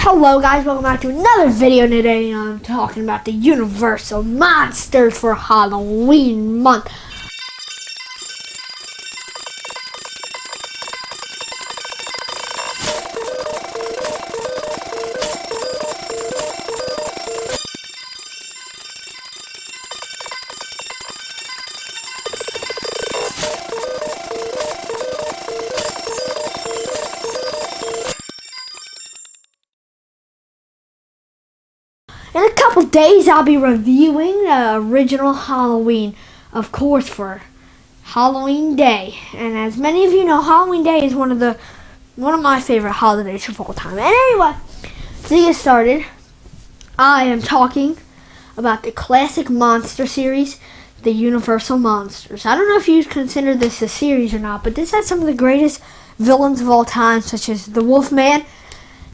Hello guys, welcome back to another video. Today I'm talking about the Universal Monsters for Halloween month. In a couple days, I'll be reviewing the original Halloween, of course, for Halloween Day. And as many of you know, Halloween Day is one of my favorite holidays of all time. And anyway, to get started, I am talking about the classic monster series, the Universal Monsters. I don't know if you consider this a series or not, but this has some of the greatest villains of all time, such as the Wolfman,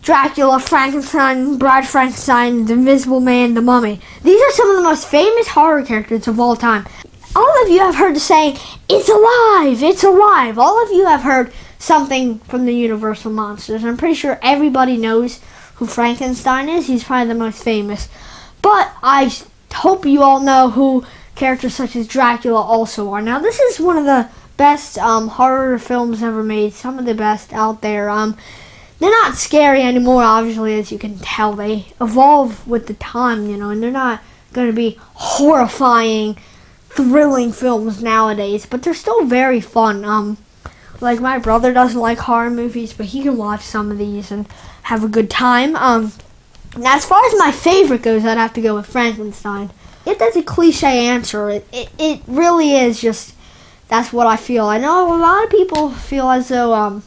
Dracula, Frankenstein, Bride Frankenstein, the Invisible Man, the Mummy. These are some of the most famous horror characters of all time. All of you have heard the saying, "It's alive, it's alive." All of you have heard something from the Universal Monsters. I'm pretty sure everybody knows who Frankenstein is. He's probably the most famous. But I hope you all know who characters such as Dracula also are. Now, this is one of the best horror films ever made. Some of the best out there. They're not scary anymore, obviously, as you can tell. They evolve with the time, and they're not going to be horrifying, thrilling films nowadays, but they're still very fun. Like, my brother doesn't like horror movies, but he can watch some of these and have a good time. Now, as far as my favorite goes, I'd have to go with Frankenstein. That's a cliche answer. It really is just, that's what I feel. I know a lot of people feel as though,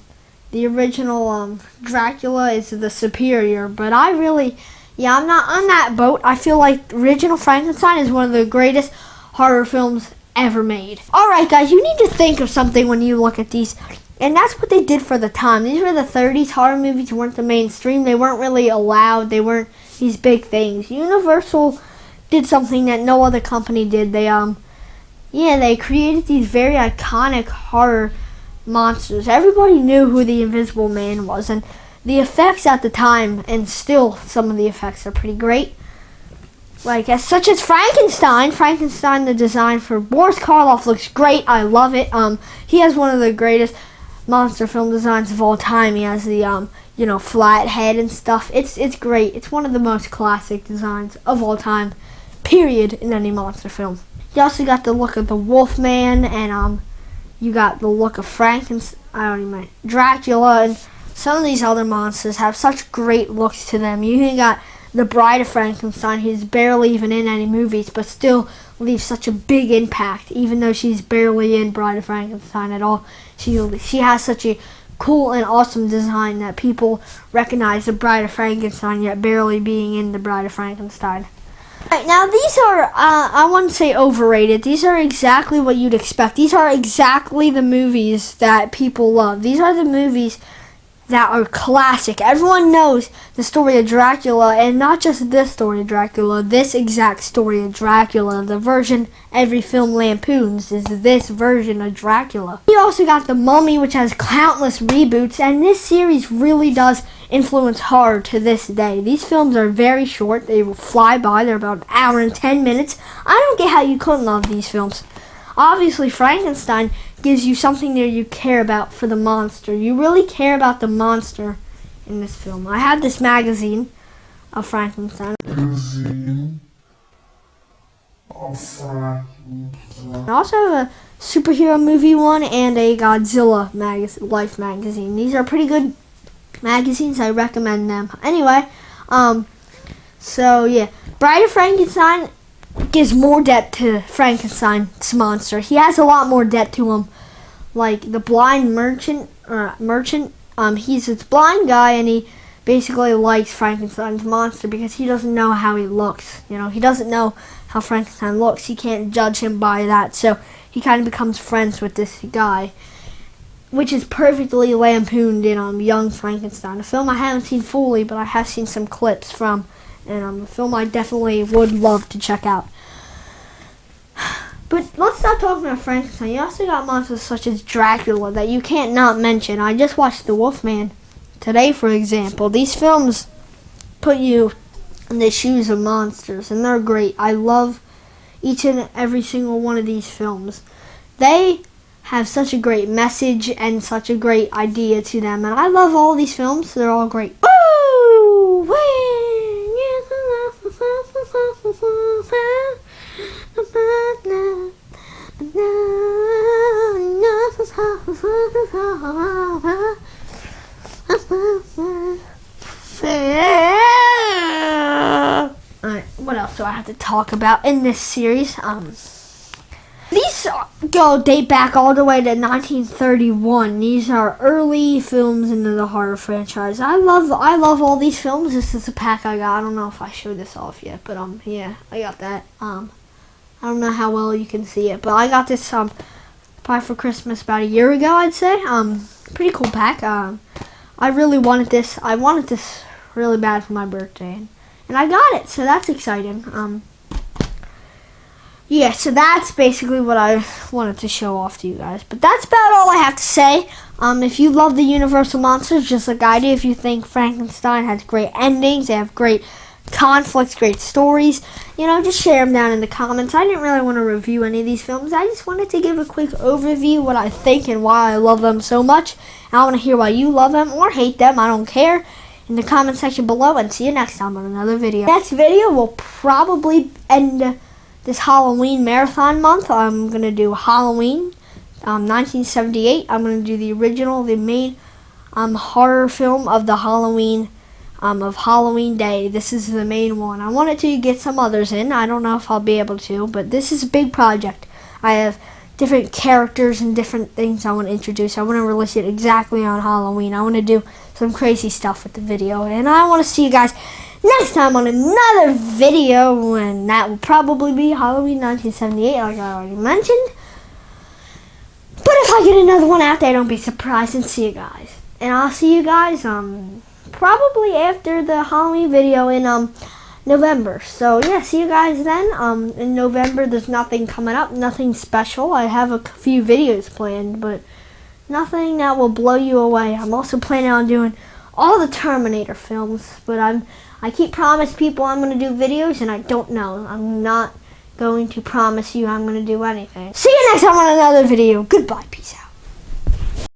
the original Dracula is the superior, but I'm not on that boat. I feel like the original Frankenstein is one of the greatest horror films ever made. Alright guys, you need to think of something when you look at these, and that's what they did for the time. These were the 30s. Horror movies weren't the mainstream. They weren't really allowed. They weren't these big things. Universal did something that no other company did. They created these very iconic horror monsters. Everybody knew who the Invisible Man was, and the effects at the time, and still some of the effects are pretty great. Such as Frankenstein, the design for Boris Karloff looks great. I love it. He has one of the greatest monster film designs of all time. He has the flat head and stuff. It's great. It's one of the most classic designs of all time, period, in any monster film. You also got the look of the Wolfman, and you got the look of Dracula, and some of these other monsters have such great looks to them. You even got the Bride of Frankenstein, who's barely even in any movies, but still leaves such a big impact, even though she's barely in Bride of Frankenstein at all. She has such a cool and awesome design that people recognize the Bride of Frankenstein, yet barely being in the Bride of Frankenstein. Right, now these are, I wouldn't say overrated. These are exactly what you'd expect. These are exactly the movies that people love. These are the movies that are classic. Everyone knows the story of Dracula, and not just this story of Dracula, this exact story of Dracula. The version every film lampoons is this version of Dracula. You also got The Mummy, which has countless reboots, and this series really does influence horror to this day. These films are very short. They will fly by. They're about an hour and 10 minutes. I don't get how you couldn't love these films. Obviously, Frankenstein gives you something that you care about for the monster. You really care about the monster in this film. I have this magazine of Frankenstein. I also have a superhero movie one and a Godzilla Life magazine. These are pretty good magazines. I recommend them. Anyway, Bride of Frankenstein gives more depth to Frankenstein's monster. He has a lot more depth to him. Like the blind merchant, he's this blind guy, and he basically likes Frankenstein's monster because he doesn't know how he looks. He doesn't know how Frankenstein looks. He can't judge him by that, so he kind of becomes friends with this guy, which is perfectly lampooned in Young Frankenstein, a film I haven't seen fully, but I have seen some clips from, and a film I definitely would love to check out. But let's stop talking about Frankenstein. You also got monsters such as Dracula that you can't not mention. I just watched The Wolfman today, for example. These films put you in the shoes of monsters, and they're great. I love each and every single one of these films. They have such a great message and such a great idea to them, and I love all these films. They're all great. Woo! Alright, what else do I have to talk about in this series? These date back all the way to 1931. These are early films into the horror franchise. I love all these films. This is a pack I got. I don't know if I showed this off yet, but yeah, I got that. I don't know how well you can see it, but I got this probably for Christmas about a year ago, I'd say. Pretty cool pack. I really wanted this. I wanted this really bad for my birthday, and I got it, so that's exciting. Yeah, so that's basically what I wanted to show off to you guys. But that's about all I have to say. If you love the Universal Monsters, just like I do, if you think Frankenstein has great endings, they have great conflicts, great stories, just share them down in the comments. I didn't really want to review any of these films. I just wanted to give a quick overview, what I think and why I love them so much. And I want to hear why you love them or hate them. I don't care. In the comment section below, and see you next time on another video. Next video will probably end this Halloween marathon month. I'm going to do Halloween 1978. I'm going to do the original, the main horror film of the Halloween Day. This is the main one. I wanted to get some others in. I don't know if I'll be able to, but this is a big project. I have different characters and different things I want to introduce. I want to release it exactly on Halloween. I want to do some crazy stuff with the video, and I want to see you guys next time on another video, and that will probably be Halloween 1978, like I already mentioned. But if I get another one out there, don't be surprised, and see you guys. And I'll see you guys probably after the Halloween video in November. So yeah, see you guys then. In November, there's nothing coming up, nothing special. I have a few videos planned, but nothing that will blow you away. I'm also planning on doing all the Terminator films, but I keep promising people I'm going to do videos, and I don't know. I'm not going to promise you I'm going to do anything. See you next time on another video. Goodbye. Peace out.